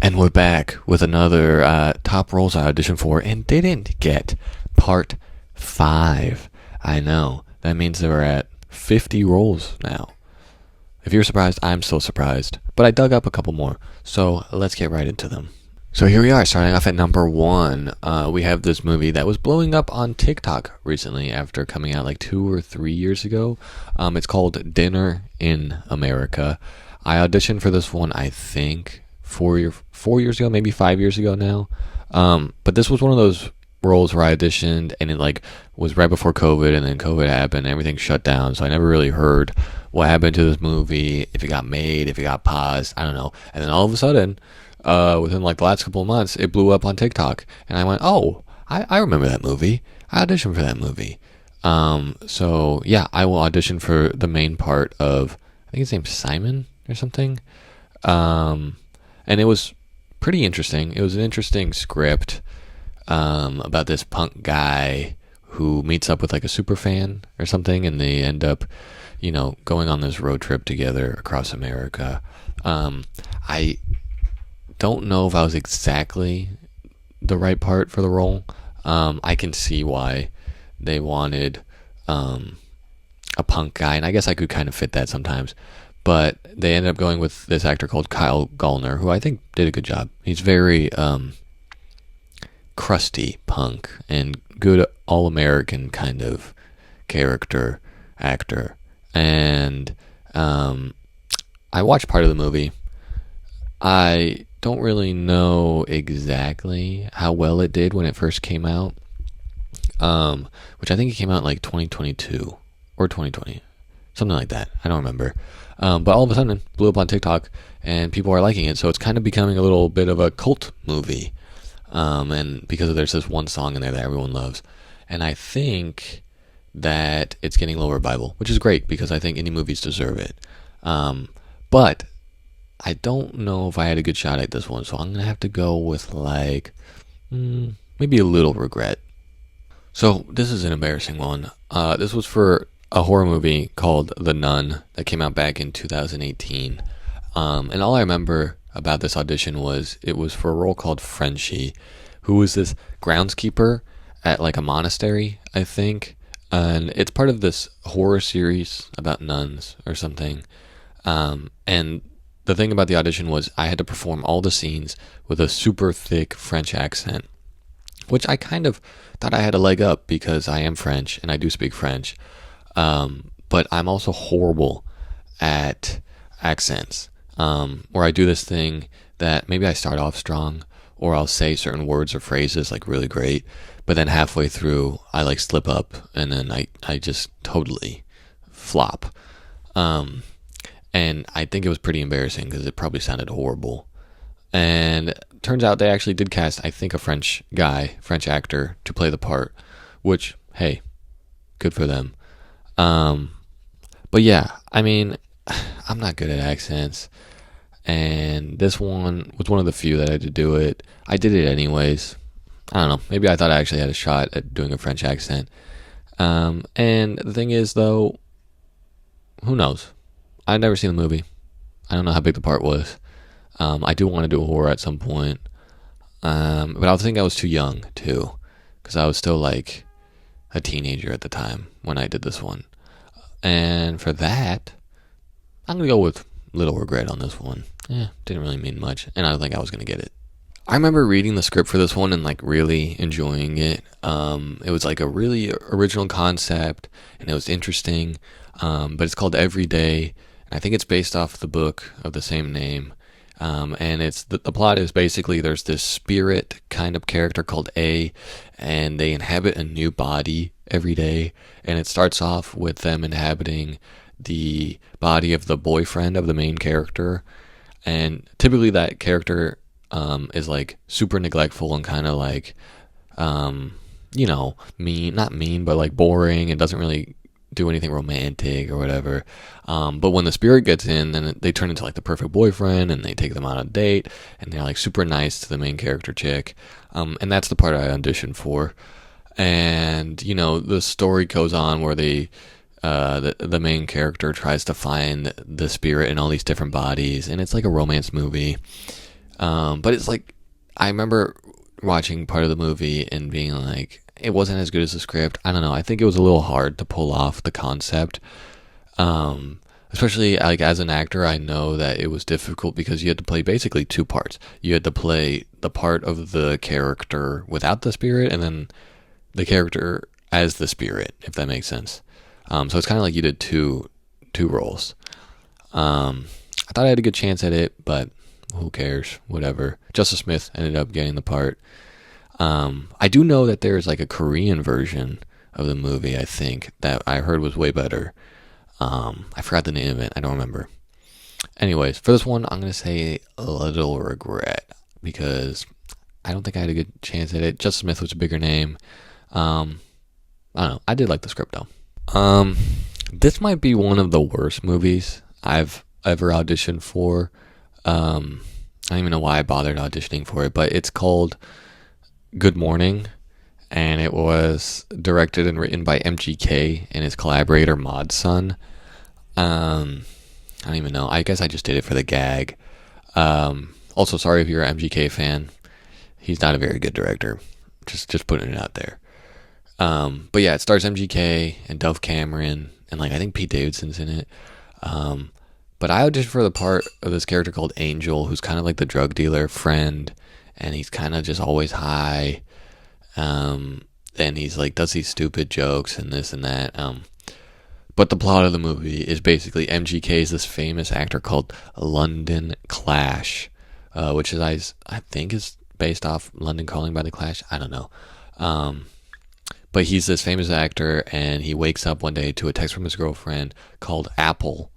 And we're back with another top roles I auditioned for and didn't get. Part 5. I know. That means that we're at 50 roles now. If you're surprised, I'm so surprised. But I dug up a couple more, so let's get right into them. So here we are, starting off at number 1. We have this movie that was blowing up on TikTok recently after coming out like 2 or 3 years ago. It's called Dinner in America. I auditioned for this one, I think, 4 years ago, maybe 5 years ago now. But this was one of those roles where I auditioned and it like was right before COVID, and then COVID happened, everything shut down, so I never really heard what happened to this movie, if it got made, if it got paused, I don't know. And then all of a sudden, within like the last couple of months, it blew up on TikTok, and I went, oh, I remember that movie. I auditioned for that movie. So yeah, I will audition for the main part of, I think his name's Simon or something. And it was pretty interesting. It was an interesting script about this punk guy who meets up with like a super fan or something, and they end up, going on this road trip together across America. I don't know if I was exactly the right part for the role. I can see why they wanted a punk guy, and I guess I could kind of fit that sometimes. But they ended up going with this actor called Kyle Gallner, who I think did a good job. He's very crusty punk and good all-American kind of character actor. And I watched part of the movie. I don't really know exactly how well it did when it first came out, which I think it came out in like 2022 or 2020, something like that. I don't remember. But all of a sudden, blew up on TikTok, and people are liking it, so it's kind of becoming a little bit of a cult movie. And because there's this one song in there that everyone loves, and I think that it's getting a little revival, which is great because I think indie movies deserve it. But I don't know if I had a good shot at this one, so I'm gonna have to go with like maybe a little regret. So this is an embarrassing one. This was for a horror movie called The Nun that came out back in 2018. And all I remember about this audition was it was for a role called Frenchie, who was this groundskeeper at like a monastery, I think. And it's part of this horror series about nuns or something. And the thing about the audition was I had to perform all the scenes with a super thick French accent, which I kind of thought I had a leg up because I am French and I do speak French. But I'm also horrible at accents, where I do this thing that maybe I start off strong, or I'll say certain words or phrases like really great, but then halfway through I like slip up and then I just totally flop. And I think it was pretty embarrassing because it probably sounded horrible. And turns out they actually did cast, I think, a French actor to play the part, which, hey, good for them. But yeah, I mean, I'm not good at accents, and this one was one of the few that I had to do it. I did it anyways. I don't know, maybe I thought I actually had a shot at doing a French accent. And the thing is, though, who knows? I've never seen the movie. I don't know how big the part was. I do want to do a horror at some point. But I think I was too young, too, because I was still like a teenager at the time when I did this one. And for that, I'm going to go with little regret on this one. Didn't really mean much, and I don't think I was going to get it. I remember reading the script for this one and like really enjoying it. It was like a really original concept, and it was interesting. But it's called Every Day, and I think it's based off the book of the same name. And it's the plot is basically there's this spirit kind of character called A, and they inhabit a new body every day, and it starts off with them inhabiting the body of the boyfriend of the main character, and typically that character is like super neglectful and kind of like not mean, but like boring and doesn't really do anything romantic or whatever. But when the spirit gets in, then they turn into like the perfect boyfriend, and they take them on a date, and they're like super nice to the main character chick. And that's the part I auditioned for. And the story goes on where the main character tries to find the spirit in all these different bodies, and it's like a romance movie. But it's like, I remember watching part of the movie and being like, it wasn't as good as the script. I don't know. I think it was a little hard to pull off the concept. Especially like as an actor, I know that it was difficult because you had to play basically two parts. You had to play the part of the character without the spirit, and then the character as the spirit, if that makes sense. So it's kind of like you did two roles. I thought I had a good chance at it, but who cares? Whatever. Justice Smith ended up getting the part. I do know that there's like a Korean version of the movie, I think, that I heard was way better. I forgot the name of it. I don't remember. Anyways, for this one, I'm going to say a little regret because I don't think I had a good chance at it. Justice Smith was a bigger name. I don't know. I did like the script though. This might be one of the worst movies I've ever auditioned for. I don't even know why I bothered auditioning for it, but it's called Good Mourning, and it was directed and written by MGK and his collaborator Mod Sun. I don't even know. I guess I just did it for the gag. Also, sorry if you're an MGK fan. He's not a very good director. Just putting it out there. But yeah, it stars MGK and Dove Cameron, and like I think Pete Davidson's in it. But I auditioned for the part of this character called Angel, who's kind of like the drug dealer friend, and he's kind of just always high. And he's like does these stupid jokes and this and that. But the plot of the movie is basically MGK is this famous actor called London Clash, which is I think is based off London Calling by the Clash. I don't know. But he's this famous actor, and he wakes up one day to a text from his girlfriend called Apple,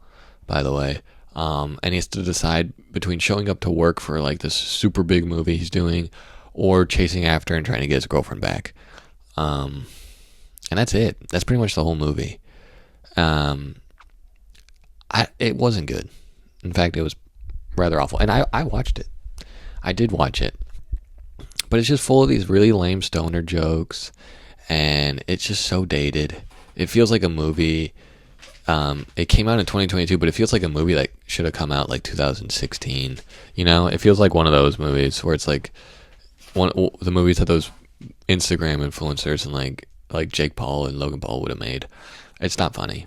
by the way. And he has to decide between showing up to work for like this super big movie he's doing or chasing after and trying to get his girlfriend back. And that's it. That's pretty much the whole movie. It wasn't good. In fact, it was rather awful. And I watched it. I did watch it. But it's just full of these really lame stoner jokes. And it's just so dated. It feels like a movie. It came out in 2022, but it feels like a movie that should have come out like 2016. You know, it feels like one of those movies where it's like the movies that those Instagram influencers and like Jake Paul and Logan Paul would have made. It's not funny.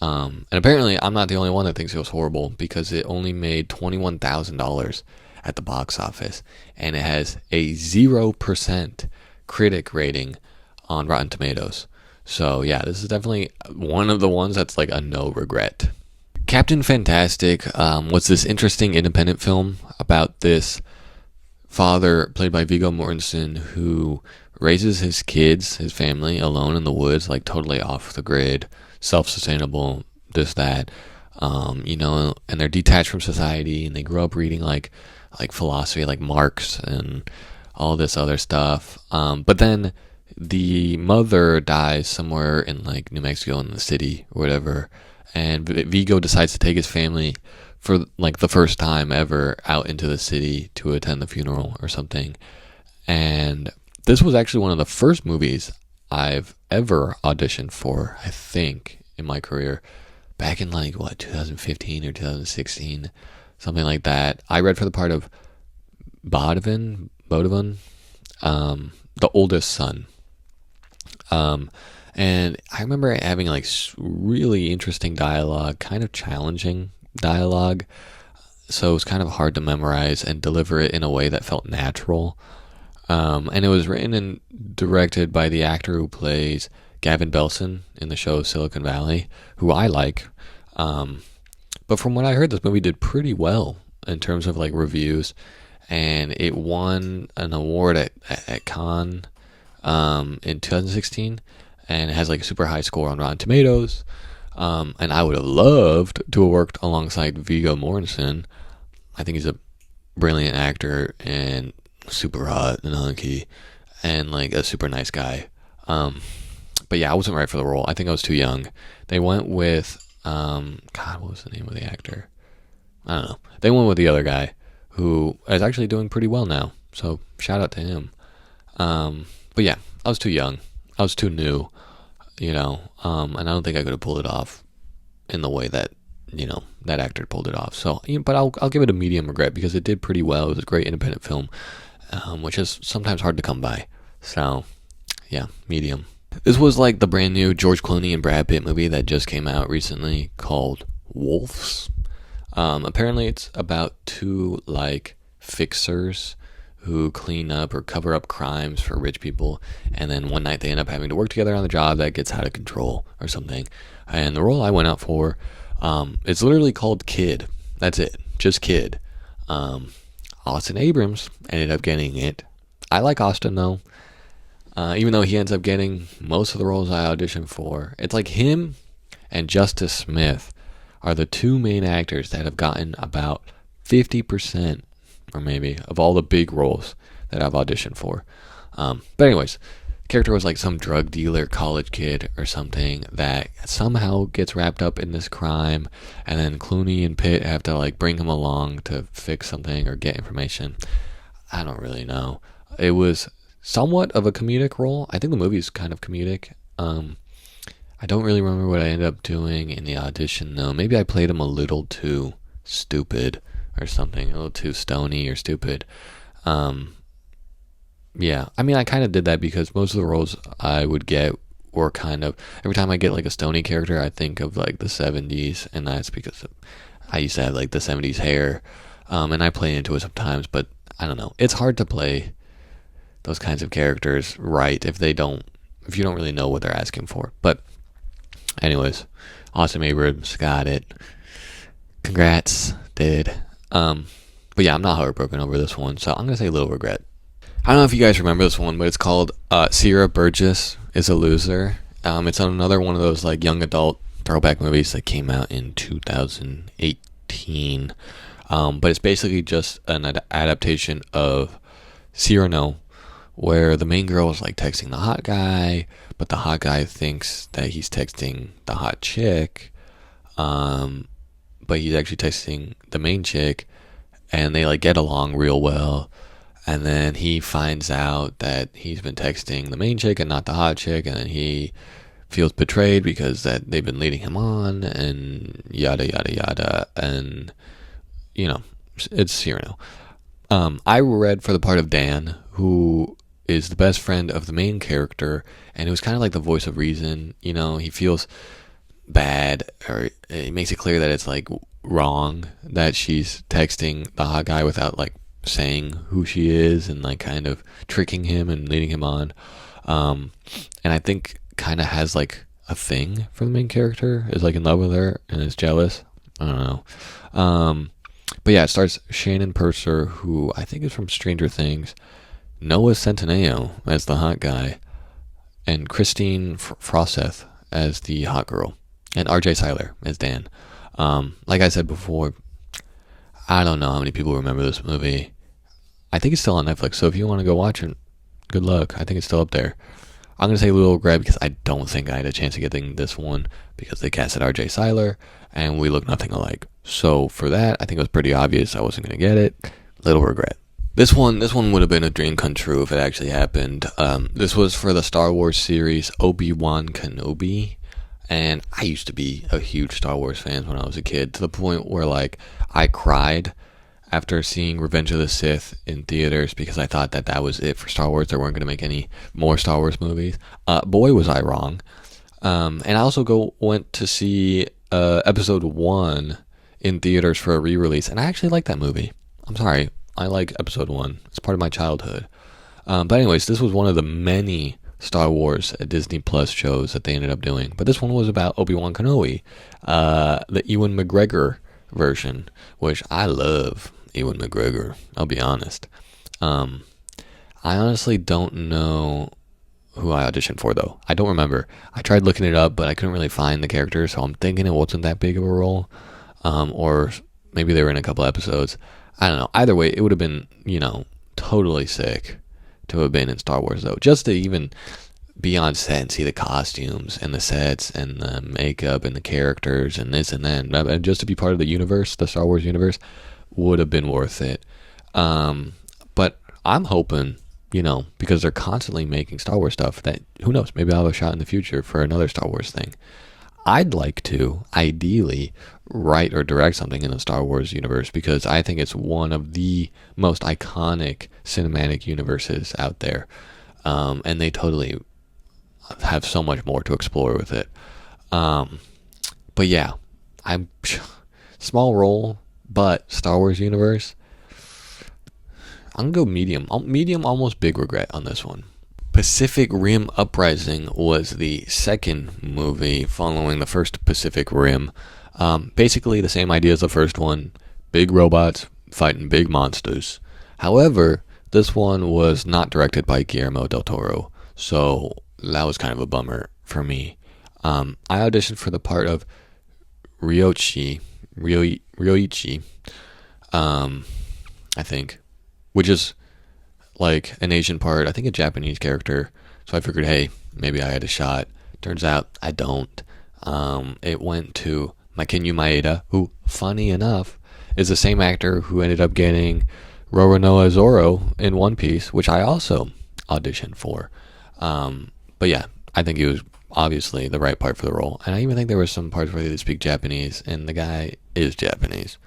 And apparently, I'm not the only one that thinks it was horrible because it only made $21,000 at the box office, and it has a 0% critic rating on Rotten Tomatoes. So yeah, this is definitely one of the ones that's like a no regret. Captain Fantastic was this interesting independent film about this father played by Viggo Mortensen who raises his kids, his family, alone in the woods, like totally off the grid, self-sustainable, this, that, you know, and they're detached from society, and they grew up reading like philosophy, like Marx and all this other stuff. But then the mother dies somewhere in like New Mexico in the city or whatever, and Vigo decides to take his family for like the first time ever out into the city to attend the funeral or something. And this was actually one of the first movies I've ever auditioned for, I think, in my career, back in like 2015 or 2016, something like that. I read for the part of Bodivin, the oldest son. And I remember having like really interesting dialogue, kind of challenging dialogue. So it was kind of hard to memorize and deliver it in a way that felt natural. And it was written and directed by the actor who plays Gavin Belson in the show Silicon Valley, who I like. But from what I heard, this movie did pretty well in terms of like reviews, and it won an award at Cannes in 2016, and it has like a super high score on Rotten Tomatoes. And I would have loved to have worked alongside Viggo Mortensen. I think he's a brilliant actor and super hot and hunky and like a super nice guy. But yeah, I wasn't right for the role. I think I was too young. They went with God, what was the name of the actor? I don't know. They went with the other guy who is actually doing pretty well now. So shout out to him. But yeah, I was too young. I was too new, you know, and I don't think I could have pulled it off in the way that that actor pulled it off. So, but I'll give it a medium regret because it did pretty well. It was a great independent film, which is sometimes hard to come by. So, yeah, medium. This was like the brand new George Clooney and Brad Pitt movie that just came out recently called Wolves. Apparently, it's about two like fixers who clean up or cover up crimes for rich people, and then one night they end up having to work together on a job that gets out of control or something. And the role I went out for, it's literally called Kid. That's it, just Kid. Austin Abrams ended up getting it. I like Austin though, even though he ends up getting most of the roles I auditioned for. It's like him and Justice Smith are the two main actors that have gotten about 50% or maybe of all the big roles that I've auditioned for. But anyways, the character was like some drug dealer college kid or something that somehow gets wrapped up in this crime, and then Clooney and Pitt have to like bring him along to fix something or get information. I don't really know. It was somewhat of a comedic role. I think the movie's kind of comedic. I don't really remember what I ended up doing in the audition though. Maybe I played him a little too stupid or something, a little too stony or stupid. Yeah, I mean, I kind of did that because most of the roles I would get were kind of, every time I get like a stony character, I think of like the 70s, and that's because I used to have like the 70s hair, and I play into it sometimes, but I don't know. It's hard to play those kinds of characters right if you don't really know what they're asking for. But anyways, Austin Abrams got it. Congrats, did. But yeah, I'm not heartbroken over this one, so I'm gonna say a little regret. I don't know if you guys remember this one, but it's called Sierra Burgess is a Loser. It's another one of those like young adult throwback movies that came out in 2018. But it's basically just an adaptation of Cyrano, where the main girl is like texting the hot guy, but the hot guy thinks that he's texting the hot chick, but he's actually texting the main chick, and they like get along real well. And then he finds out that he's been texting the main chick and not the hot chick, and then he feels betrayed because that they've been leading him on, and yada yada yada. And it's Cyrano. I read for the part of Dan, who is the best friend of the main character, and it was kind of like the voice of reason. He feels bad, or it makes it clear that it's like wrong that she's texting the hot guy without like saying who she is, and like kind of tricking him and leading him on. And I think kind of has like a thing for the main character, is like in love with her and is jealous. I don't know. But yeah, it stars Shannon Purser, who I think is from Stranger Things, Noah Centineo as the hot guy, and Christine Froseth as the hot girl, and RJ Cyler as Dan. Like I said before, I don't know how many people remember this movie. I think it's still on Netflix, so if you want to go watch it, good luck. I think it's still up there. I'm going to say a little regret because I don't think I had a chance of getting this one because they casted RJ Cyler and we look nothing alike. So for that, I think it was pretty obvious I wasn't going to get it. Little regret. This one would have been a dream come true if it actually happened. This was for the Star Wars series Obi-Wan Kenobi. And I used to be a huge Star Wars fan when I was a kid, to the point where like I cried after seeing Revenge of the Sith in theaters because I thought that was it for Star Wars. They weren't going to make any more Star Wars movies. Boy, was I wrong. And I also went to see Episode 1 in theaters for a re-release, and I actually like that movie. I'm sorry, I like Episode 1. It's part of my childhood. But anyways, this was one of the many Star Wars Disney Plus shows that they ended up doing. But this one was about Obi-Wan Kenobi, the Ewan McGregor version, which I love Ewan McGregor, I'll be honest. I honestly don't know who I auditioned for, though. I don't remember. I tried looking it up, but I couldn't really find the character, so I'm thinking it wasn't that big of a role. Or maybe they were in a couple episodes. I don't know. Either way, it would have been, totally sick to have been in Star Wars, though. Just to even be on set and see the costumes and the sets and the makeup and the characters and this and that, and just to be part of the universe, the Star Wars universe, would have been worth it. But I'm hoping, because they're constantly making Star Wars stuff, that who knows, maybe I'll have a shot in the future for another Star Wars thing. I'd like to, ideally, write or direct something in the Star Wars universe because I think it's one of the most iconic cinematic universes out there. And they totally have so much more to explore with it. But yeah, I'm small role, but Star Wars universe. I'm gonna go medium. Medium, almost big regret on this one. Pacific Rim Uprising was the second movie following the first Pacific Rim. Basically the same idea as the first one: big robots fighting big monsters. However, this one was not directed by Guillermo del Toro, so that was kind of a bummer for me. I auditioned for the part of Ryoichi, I think, which is like an Asian part, I think a Japanese character. So I figured, hey, maybe I had a shot. Turns out I don't. It went to Makinyu Maeda, who, funny enough, is the same actor who ended up getting Roronoa Zoro in One Piece, which I also auditioned for. But yeah, I think he was obviously the right part for the role. And I even think there were some parts where they did speak Japanese, and the guy is Japanese.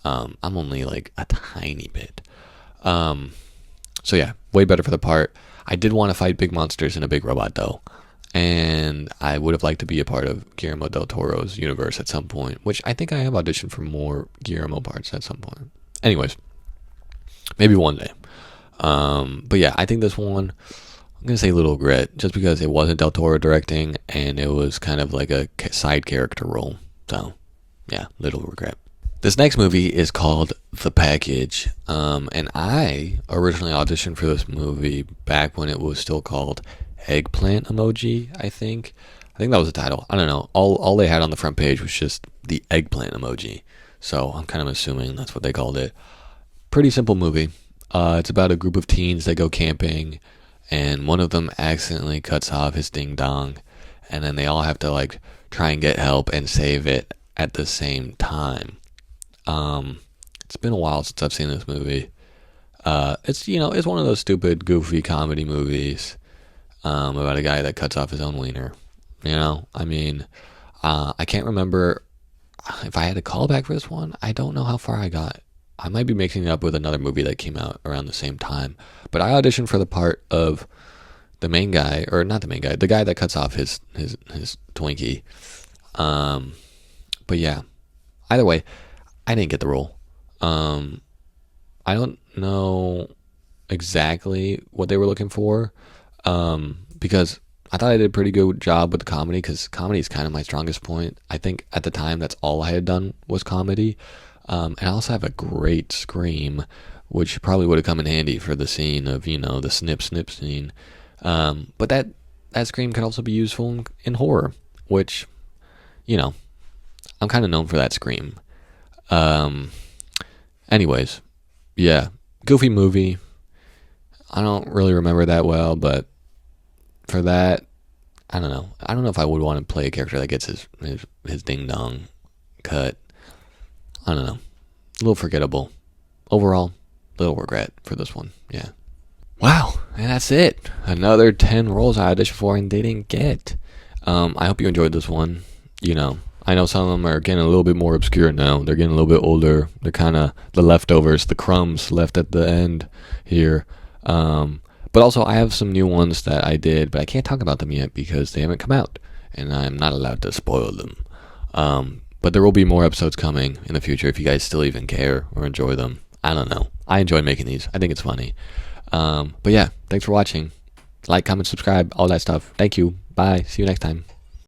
I'm only like a tiny bit. So yeah, way better for the part. I did want to fight big monsters in a big robot though. And I would have liked to be a part of Guillermo del Toro's universe at some point, which I think I have auditioned for more Guillermo parts at some point. Anyways, maybe one day. But yeah, I think this one, I'm going to say little regret, just because it wasn't Del Toro directing and it was kind of like a side character role. So yeah, little regret. This next movie is called The Package, and I originally auditioned for this movie back when it was still called Eggplant Emoji, I think. I think that was the title. I don't know. All they had on the front page was just the eggplant emoji, so I'm kind of assuming that's what they called it. Pretty simple movie. It's about a group of teens that go camping, and one of them accidentally cuts off his ding dong, and then they all have to like try and get help and save it at the same time. It's been a while since I've seen this movie. It's one of those stupid, goofy comedy movies about a guy that cuts off his own wiener. I can't remember if I had a callback for this one. I don't know how far I got. I might be mixing it up with another movie that came out around the same time. But I auditioned for the part of the main guy, or not the main guy, the guy that cuts off his Twinkie. But yeah, either way, I didn't get the role. I don't know exactly what they were looking for, because I thought I did a pretty good job with the comedy, because comedy is kind of my strongest point. I think at the time that's all I had done was comedy. And I also have a great scream, which probably would have come in handy for the scene of, the snip snip scene. But that scream could also be useful in horror, which, I'm kind of known for that scream. Anyways, yeah, goofy movie. I don't really remember that well, but for that, I don't know. I don't know if I would want to play a character that gets his ding dong cut. I don't know. A little forgettable. Overall, little regret for this one. Yeah. Wow, and that's it. Another 10 roles I auditioned for and didn't get. I hope you enjoyed this one. I know some of them are getting a little bit more obscure now. They're getting a little bit older. They're kind of the leftovers, the crumbs left at the end here. But also, I have some new ones that I did, but I can't talk about them yet because they haven't come out, and I'm not allowed to spoil them. But there will be more episodes coming in the future if you guys still even care or enjoy them. I don't know. I enjoy making these. I think it's funny. But yeah, thanks for watching. Like, comment, subscribe, all that stuff. Thank you. Bye. See you next time.